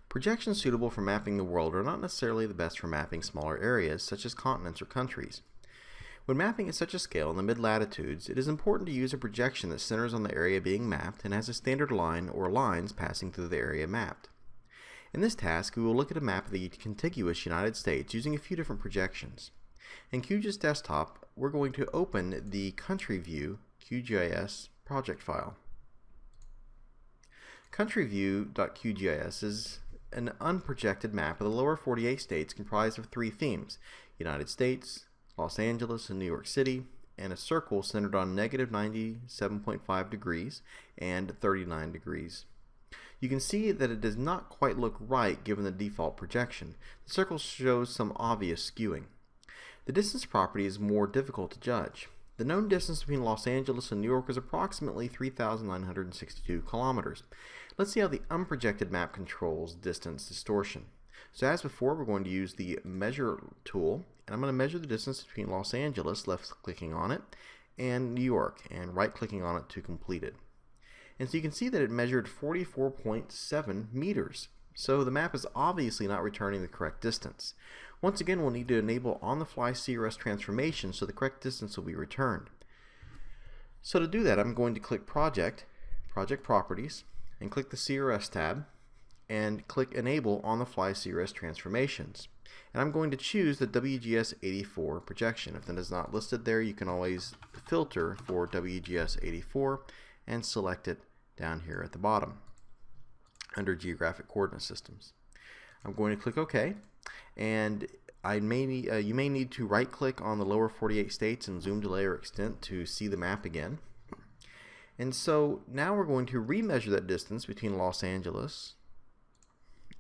Projections suitable for mapping the world are not necessarily the best for mapping smaller areas, such as continents or countries. When mapping at such a scale in the mid-latitudes, it is important to use a projection that centers on the area being mapped and has a standard line or lines passing through the area mapped. In this task, we will look at a map of the contiguous United States using a few different projections. In QGIS Desktop, we're going to open the Country View QGIS project file. CountryView.qgis is an unprojected map of the lower 48 states comprised of three themes: United States, Los Angeles, and New York City, and a circle centered on negative 97.5 degrees and 39 degrees. You can see that it does not quite look right given the default projection. The circle shows some obvious skewing. The distance property is more difficult to judge. The known distance between Los Angeles and New York is approximately 3,962 kilometers. Let's see how the unprojected map controls distance distortion. So as before, we're going to use the Measure tool, and I'm going to measure the distance between Los Angeles, left-clicking on it, and New York, and right-clicking on it to complete it. And so you can see that it measured 44.7 meters. So the map is obviously not returning the correct distance. Once again, we'll need to enable on-the-fly CRS transformation so the correct distance will be returned. So to do that, I'm going to click Project, Project Properties, and click the CRS tab, and click Enable on-the-fly CRS transformations. And I'm going to choose the WGS 84 projection. If that is not listed there, you can always filter for WGS 84 and select it down here at the bottom under Geographic Coordinate Systems. I'm going to click OK, and you may need to right click on the lower 48 states and zoom to layer extent to see the map again. And so now we're going to remeasure that distance between Los Angeles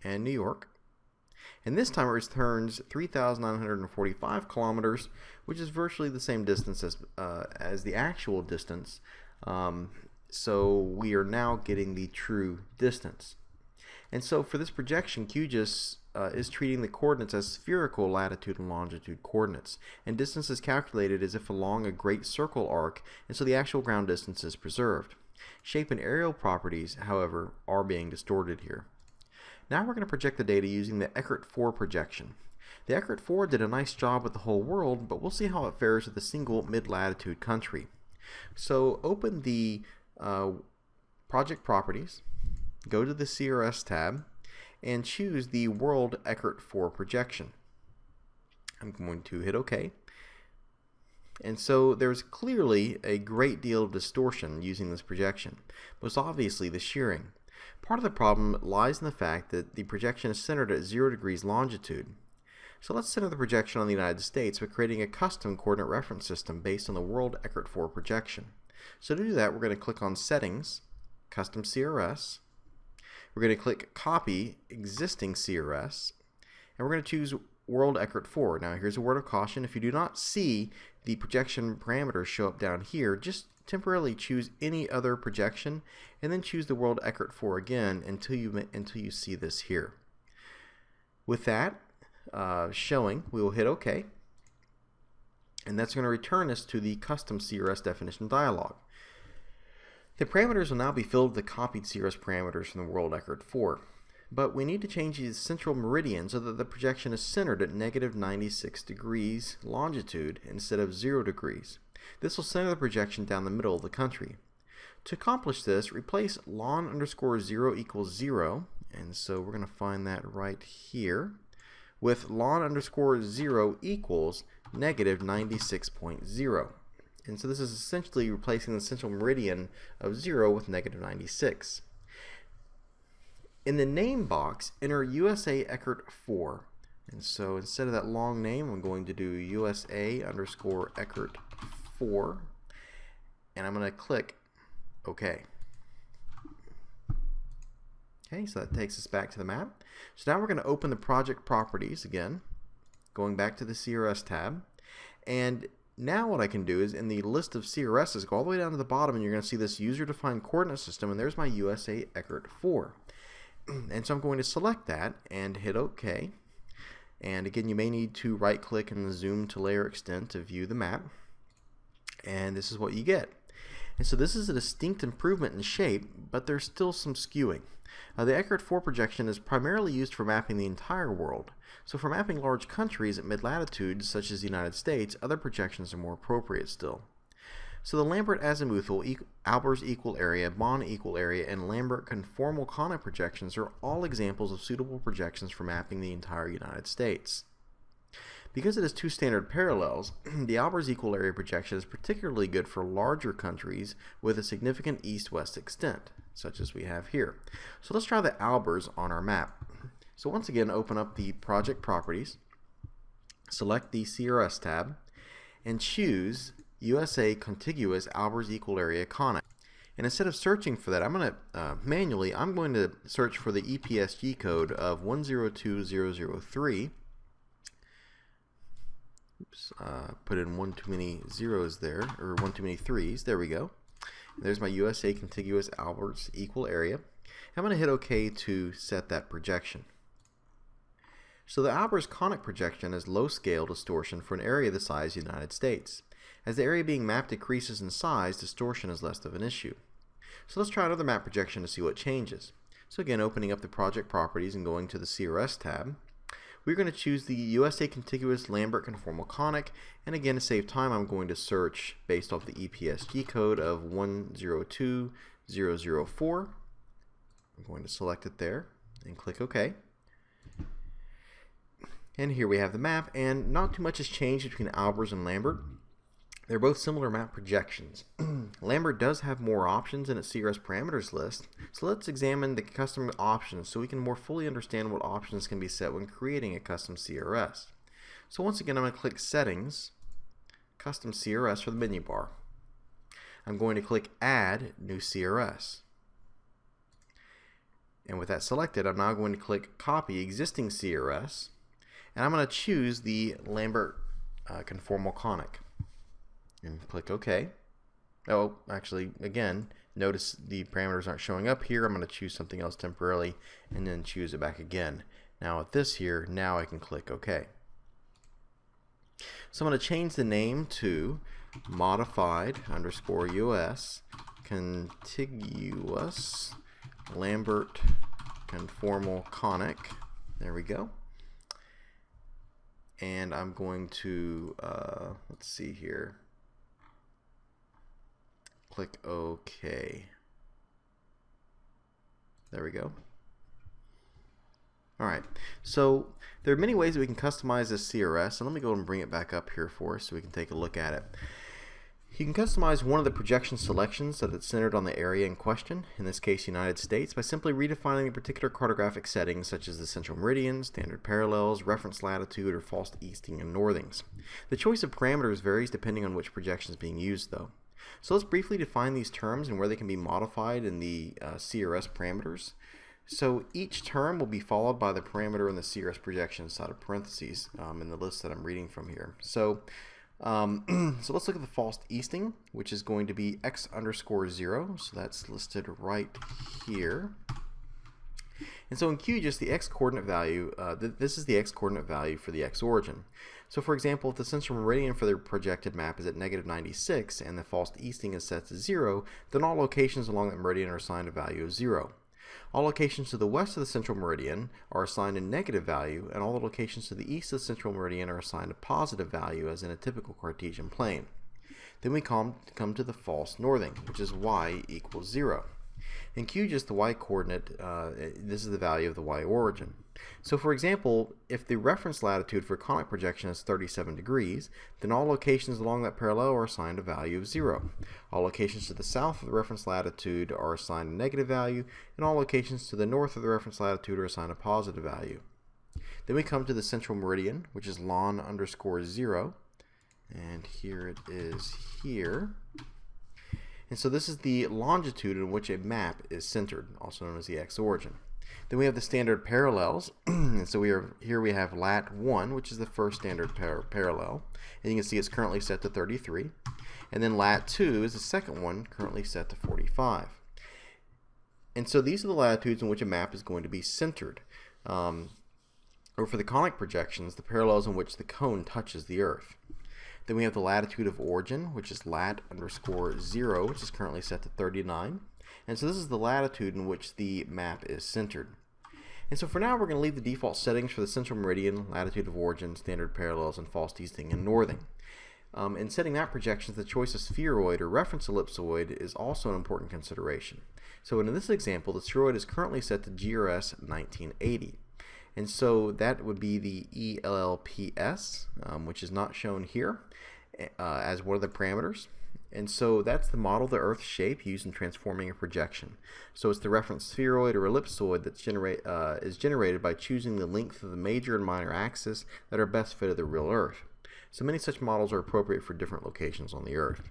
and New York, and this time it returns 3,945 kilometers, which is virtually the same distance as the actual distance. So we are now getting the true distance. And so for this projection, QGIS is treating the coordinates as spherical latitude and longitude coordinates, and distance is calculated as if along a great circle arc, and so the actual ground distance is preserved. Shape and aerial properties, however, are being distorted here. Now we're going to project the data using the Eckert 4 projection. The Eckert 4 did a nice job with the whole world, but we'll see how it fares with a single mid-latitude country. So open the Project Properties, go to the CRS tab, and choose the World Eckert 4 projection. I'm going to hit OK. And so there's clearly a great deal of distortion using this projection, most obviously the shearing. Part of the problem lies in the fact that the projection is centered at 0 degrees longitude. So let's center the projection on the United States by creating a custom coordinate reference system based on the World Eckert 4 projection. So to do that, we're going to click on Settings, Custom CRS. We're going to click Copy Existing CRS, and we're going to choose World Eckert 4. Now here's a word of caution: if you do not see the projection parameters show up down here, just temporarily choose any other projection and then choose the World Eckert 4 again until you see this here. With that showing, we will hit OK, and that's going to return us to the Custom CRS definition dialog. The parameters will now be filled with the copied CRS parameters from the World Eckert 4, but we need to change the central meridian so that the projection is centered at negative 96 degrees longitude instead of 0 degrees. This will center the projection down the middle of the country. To accomplish this, replace lon_0 equals 0, and so we're going to find that right here, with lon_0 equals negative 96.0. And so this is essentially replacing the central meridian of 0 with negative 96. In the name box, enter USA Eckert 4. And so instead of that long name, I'm going to do USA_Eckert 4. And I'm going to click OK. Okay, so that takes us back to the map. So now we're going to open the project properties again, going back to the CRS tab. And now what I can do is in the list of CRSs, go all the way down to the bottom, and you're going to see this user-defined coordinate system, and there's my USA Eckert 4. And so I'm going to select that and hit OK. And again, you may need to right-click and zoom to layer extent to view the map. And this is what you get. And so this is a distinct improvement in shape, but there's still some skewing. The Eckert 4 projection is primarily used for mapping the entire world. So for mapping large countries at mid-latitudes, such as the United States, other projections are more appropriate still. So the Lambert-azimuthal, Albers equal area, Bond equal area, and Lambert conformal conic projections are all examples of suitable projections for mapping the entire United States. Because it has two standard parallels, the Albers equal area projection is particularly good for larger countries with a significant east-west extent, such as we have here. So let's try the Albers on our map. So once again, open up the project properties, select the CRS tab, and choose USA contiguous Albers equal area conic. And instead of searching for that, I'm going to search for the EPSG code of 102003. Oops, put in one too many zeros there, or one too many threes. There we go. There's my USA contiguous Albers equal area. I'm going to hit OK to set that projection. So the Albers conic projection is low scale distortion for an area the size of the United States. As the area being mapped decreases in size, distortion is less of an issue. So let's try another map projection to see what changes. So again, opening up the project properties and going to the CRS tab, we're going to choose the USA contiguous Lambert conformal conic, and again, to save time, I'm going to search based off the EPSG code of 102004. I'm going to select it there and click OK. And here we have the map, and not too much has changed between Albers and Lambert. They're both similar map projections. Lambert does have more options in its CRS parameters list, so let's examine the custom options so we can more fully understand what options can be set when creating a custom CRS. So once again, I'm going to click Settings, Custom CRS for the menu bar. I'm going to click Add New CRS. And with that selected, I'm now going to click Copy Existing CRS, and I'm going to choose the Lambert conformal conic. And click OK. Oh, actually, again, notice the parameters aren't showing up here. I'm going to choose something else temporarily and then choose it back again. Now with this here, now I can click OK. So I'm going to change the name to modified_US contiguous Lambert conformal conic. There we go. And I'm going to, let's see here. Click OK. There we go. Alright, so there are many ways that we can customize this CRS, and let me go and bring it back up here for us so we can take a look at it. You can customize one of the projection selections so that it's centered on the area in question, in this case United States, by simply redefining a particular cartographic settings such as the central meridian, standard parallels, reference latitude, or false easting and northings. The choice of parameters varies depending on which projection is being used though. So let's briefly define these terms and where they can be modified in the CRS parameters. So each term will be followed by the parameter in the CRS projection inside of parentheses in the list that I'm reading from here. So so let's look at the false easting, which is going to be x_0. So that's listed right here. And so in QGIS, the x-coordinate value, this is the x-coordinate value for the x-origin. So for example, if the central meridian for the projected map is at -96 and the false easting is set to 0, then all locations along that meridian are assigned a value of 0. All locations to the west of the central meridian are assigned a negative value, and all the locations to the east of the central meridian are assigned a positive value, as in a typical Cartesian plane. Then we come to the false northing, which is y = 0. In QGIS, the y-coordinate, this is the value of the y-origin. So for example, if the reference latitude for conic projection is 37 degrees, then all locations along that parallel are assigned a value of 0. All locations to the south of the reference latitude are assigned a negative value, and all locations to the north of the reference latitude are assigned a positive value. Then we come to the central meridian, which is ln_0, and here it is here. And so this is the longitude in which a map is centered, also known as the x-origin. Then we have the standard parallels, and so here we have lat 1, which is the first standard parallel, and you can see it's currently set to 33. And then lat 2 is the second one, currently set to 45. And so these are the latitudes in which a map is going to be centered. Or for the conic projections, the parallels in which the cone touches the Earth. Then we have the latitude of origin, which is lat_0, which is currently set to 39. And so this is the latitude in which the map is centered. And so for now, we're going to leave the default settings for the central meridian, latitude of origin, standard parallels, and false easting and northing. In setting map projections, the choice of spheroid or reference ellipsoid is also an important consideration. So in this example, the spheroid is currently set to GRS 1980. And so that would be the ELLPS, which is not shown here as one of the parameters. And so that's the model of the Earth's shape used in transforming a projection. So it's the reference spheroid or ellipsoid that is generated by choosing the length of the major and minor axis that are best fit of the real Earth. So many such models are appropriate for different locations on the Earth.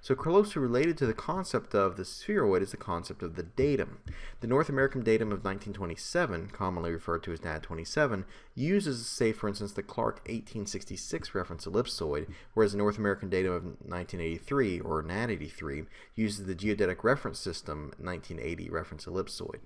So closely related to the concept of the spheroid is the concept of the datum. The North American datum of 1927, commonly referred to as NAD 27, uses, say for instance, the Clark 1866 reference ellipsoid, whereas the North American datum of 1983, or NAD 83, uses the Geodetic Reference System 1980 reference ellipsoid.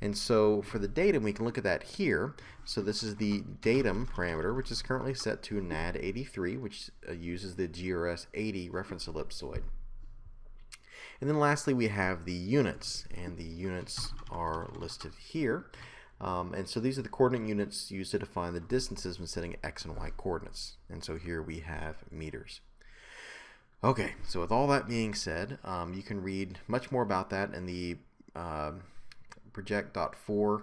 And so for the datum, we can look at that here. So this is the datum parameter, which is currently set to NAD 83, which uses the GRS 80 reference ellipsoid. And then lastly, we have the units, and the units are listed here. And so these are the coordinate units used to define the distances when setting x and y coordinates. And so here we have meters. Okay, so with all that being said, you can read much more about that in the project.4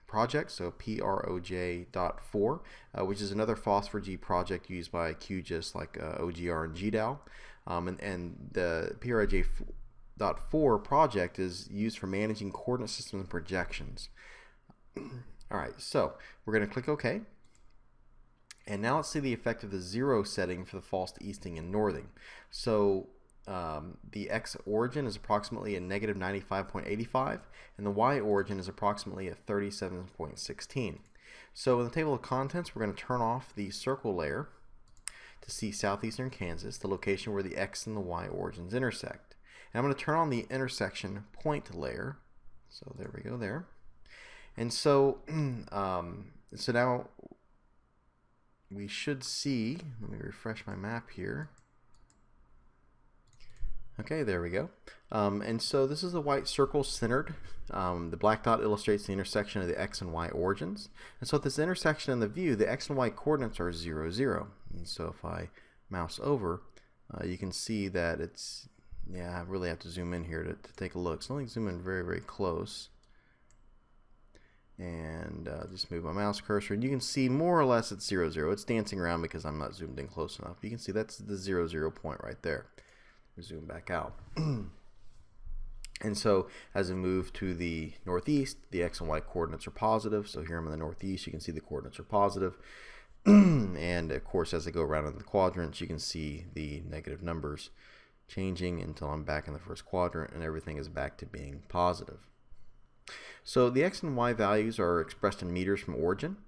project, so PROJ.4, which is another Phosphor-G project used by QGIS like OGR and GDAL. And the PROJ.4 project is used for managing coordinate systems and projections. Alright, so we're going to click OK. And now let's see the effect of the 0 setting for the false easting and northing. So the x origin is approximately a negative 95.85, and the y origin is approximately at 37.16. So in the table of contents, we're going to turn off the circle layer to see southeastern Kansas, the location where the x and the y origins intersect. And I'm going to turn on the intersection point layer. So there we go there. And so, so now we should see, let me refresh my map here. Okay, there we go. And so this is the white circle centered. The black dot illustrates the intersection of the x and y origins. And so at this intersection in the view, the x and y coordinates are 0, 0. And so if I mouse over, you can see that it's, I really have to zoom in here to take a look. So let me zoom in very, very close. And just move my mouse cursor. And you can see more or less it's 0, 0. It's dancing around because I'm not zoomed in close enough. You can see that's the 0, 0 point right there. Zoom back out. And so as we move to the northeast, the x and y coordinates are positive. So here I'm in the northeast, you can see the coordinates are positive. And of course, as I go around in the quadrants, you can see the negative numbers changing until I'm back in the first quadrant and everything is back to being positive. So the x and y values are expressed in meters from origin.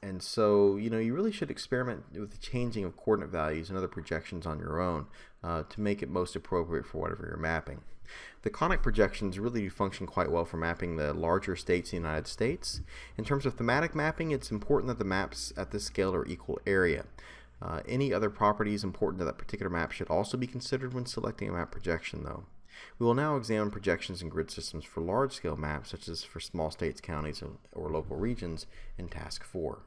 And so, you really should experiment with the changing of coordinate values and other projections on your own to make it most appropriate for whatever you're mapping. The conic projections really do function quite well for mapping the larger states in the United States. In terms of thematic mapping, it's important that the maps at this scale are equal area. Any other properties important to that particular map should also be considered when selecting a map projection, though. We will now examine projections and grid systems for large-scale maps, such as for small states, counties, or local regions in Task 4.